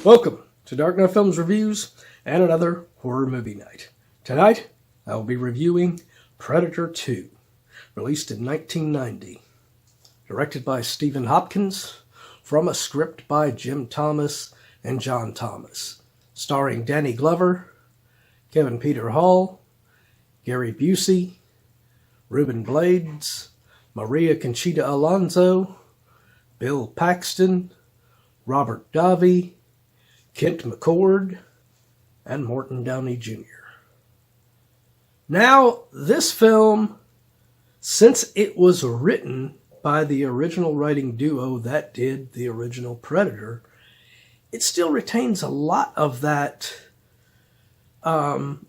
Welcome to Dark Knight Films Reviews and another horror movie night. Tonight, I will be reviewing Predator 2, released in 1990. Directed by Stephen Hopkins, from a script by Jim Thomas and John Thomas. Starring Danny Glover, Kevin Peter Hall, Gary Busey, Ruben Blades, Maria Conchita Alonso, Bill Paxton, Robert Davi, Kent McCord, and Morton Downey Jr. Now, this film, since it was written by the original writing duo that did the original Predator, it still retains a lot of that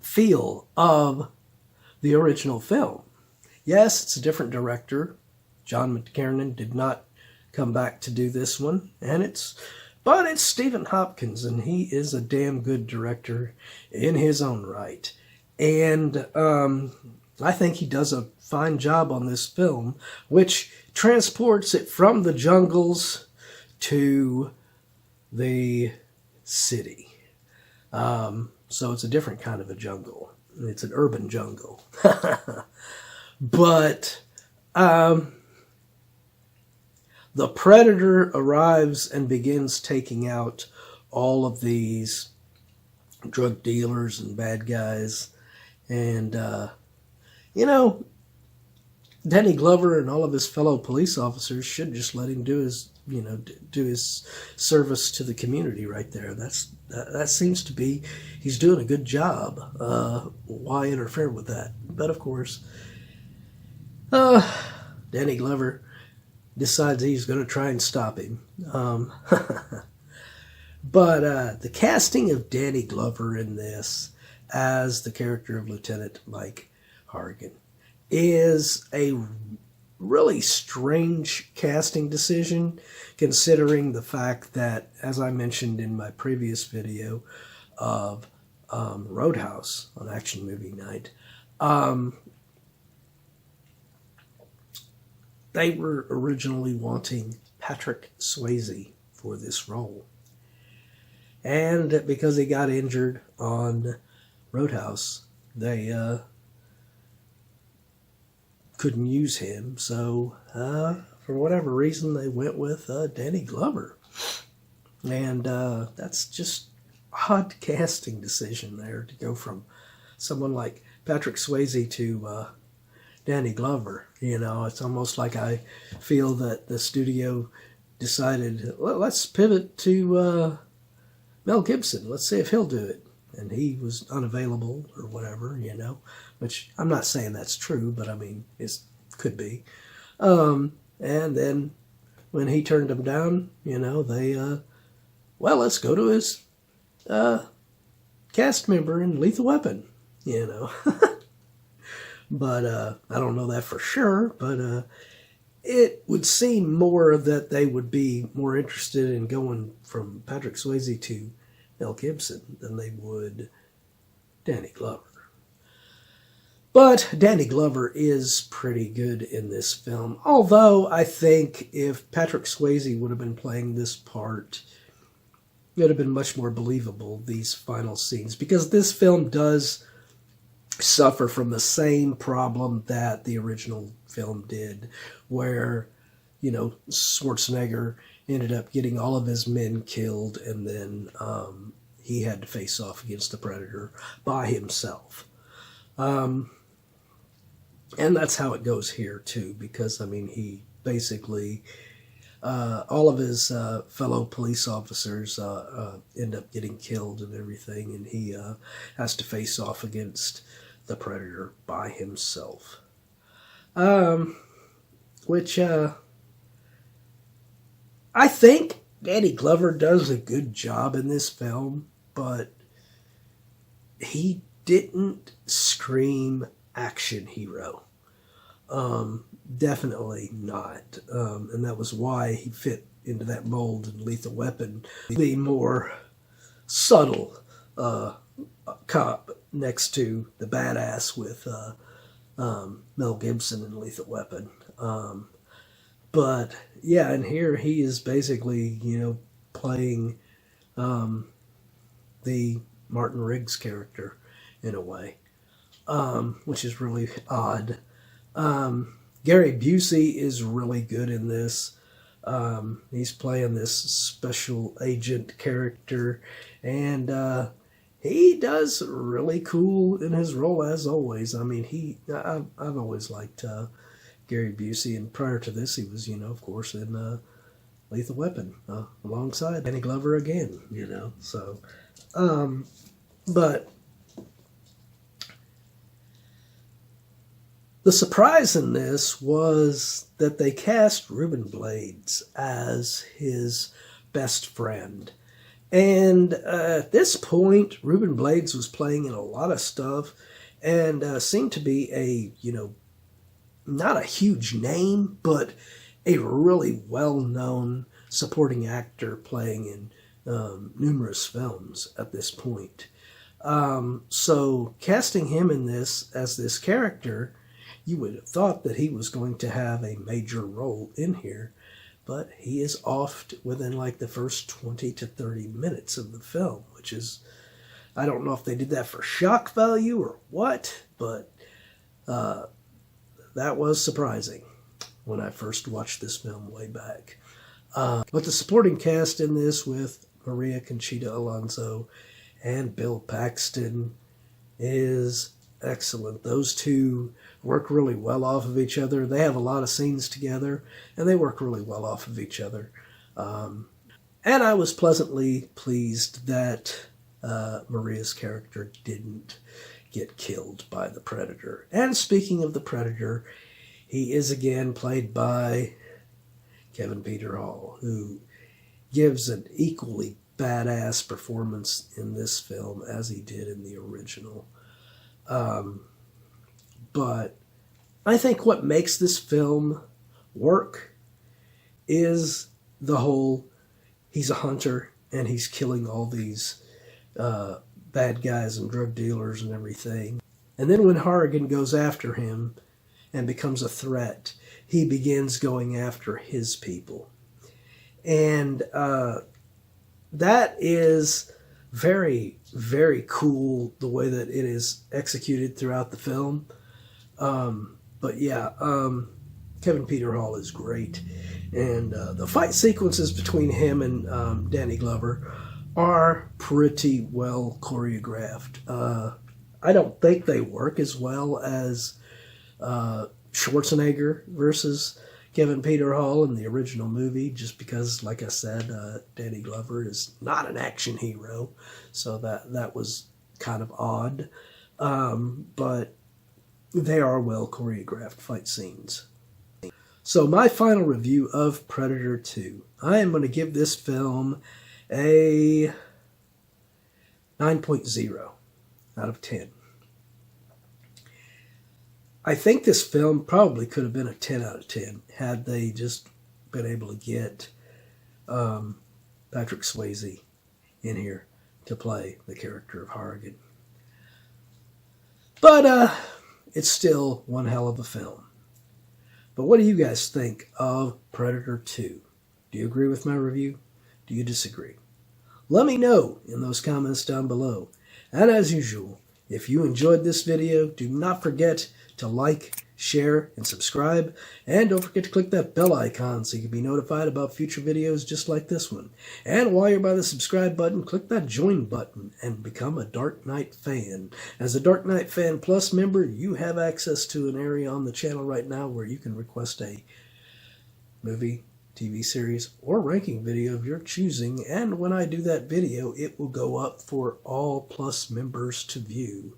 feel of the original film. Yes, it's a different director. John McTiernan did not come back to do this one, but it's Stephen Hopkins, and he is a damn good director in his own right. And I think he does a fine job on this film, which transports it from the jungles to the city. So it's a different kind of a jungle. It's an urban jungle. But the Predator arrives and begins taking out all of these drug dealers and bad guys. And, Danny Glover and all of his fellow police officers should just let him do his service to the community right there. That seems to be, he's doing a good job. Why interfere with that? But of course, Danny Glover decides he's going to try and stop him. But the casting of Danny Glover in this as the character of Lieutenant Mike Hargan is a really strange casting decision, considering the fact that, as I mentioned in my previous video of Roadhouse on Action Movie Night, they were originally wanting Patrick Swayze for this role. And because he got injured on Roadhouse, they couldn't use him. So, for whatever reason, they went with Danny Glover. And that's just odd casting decision there, to go from someone like Patrick Swayze to Danny Glover. It's almost like I feel that the studio decided, well, let's pivot to Mel Gibson. Let's see if he'll do it. And he was unavailable or whatever, which I'm not saying that's true, but I mean, it could be. And then when he turned them down, they, let's go to his cast member in Lethal Weapon, But I don't know that for sure, but it would seem more that they would be more interested in going from Patrick Swayze to Mel Gibson than they would Danny Glover. But Danny Glover is pretty good in this film, although I think if Patrick Swayze would have been playing this part, it would have been much more believable, these final scenes, because this film does suffer from the same problem that the original film did, where, Schwarzenegger ended up getting all of his men killed, and then he had to face off against the Predator by himself. And that's how it goes here, too, because, he basically, all of his fellow police officers end up getting killed and everything, and he has to face off against the Predator by himself. Which I think Danny Glover does a good job in this film, but he didn't scream action hero. Definitely not. And that was why he fit into that mold in Lethal Weapon. The more subtle cop next to the badass with Mel Gibson in Lethal Weapon. But yeah, and here he is basically, playing the Martin Riggs character in a way, which is really odd. Gary Busey is really good in this. He's playing this special agent character, and he does really cool in his role as always. I mean, I've always liked Gary Busey, and prior to this, he was, of course, in Lethal Weapon alongside Danny Glover again. So, but the surprise in this was that they cast Ruben Blades as his best friend. And at this point, Ruben Blades was playing in a lot of stuff and seemed to be not a huge name, but a really well-known supporting actor playing in numerous films at this point. So casting him in this as this character, you would have thought that he was going to have a major role in here, but he is off within like the first 20 to 30 minutes of the film, which is, I don't know if they did that for shock value or what, but that was surprising when I first watched this film way back. But the supporting cast in this with Maria Conchita Alonso and Bill Paxton is excellent. Those two work really well off of each other. They have a lot of scenes together, and they work really well off of each other. And I was pleasantly pleased that Maria's character didn't get killed by the Predator. And speaking of the Predator, he is again played by Kevin Peter Hall, who gives an equally badass performance in this film as he did in the original. But I think what makes this film work is the whole, he's a hunter and he's killing all these bad guys and drug dealers and everything. And then when Harrigan goes after him and becomes a threat, he begins going after his people. And that is very, very cool, the way that it is executed throughout the film. But yeah, Kevin Peter Hall is great. And the fight sequences between him and Danny Glover are pretty well choreographed. I don't think they work as well as Schwarzenegger versus Kevin Peter Hall in the original movie, just because, like I said, Danny Glover is not an action hero, so that was kind of odd. But they are well choreographed fight scenes. So my final review of Predator 2. I am going to give this film a 9.0 out of 10. I think this film probably could have been a 10 out of 10 had they just been able to get Patrick Swayze in here to play the character of Harrigan. But it's still one hell of a film. But what do you guys think of Predator 2? Do you agree with my review? Do you disagree? Let me know in those comments down below. And as usual, if you enjoyed this video, do not forget to like, share, and subscribe. And don't forget to click that bell icon so you can be notified about future videos just like this one. And while you're by the subscribe button, click that join button and become a Dark Knight fan. As a Dark Knight Fan Plus member, you have access to an area on the channel right now where you can request a movie, TV series, or ranking video of your choosing. And when I do that video, it will go up for all Plus members to view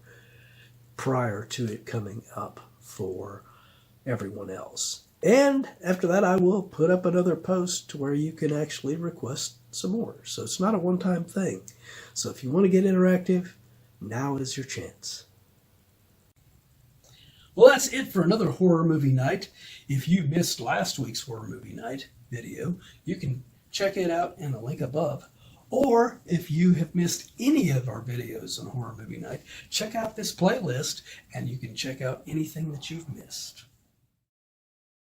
prior to it coming up for everyone else. And after that, I will put up another post to where you can actually request some more. So it's not a one-time thing. So if you want to get interactive, now is your chance. Well, that's it for another horror movie night. If you missed last week's horror movie night video, you can check it out in the link above. Or if you have missed any of our videos on Horror Movie Night, check out this playlist and you can check out anything that you've missed.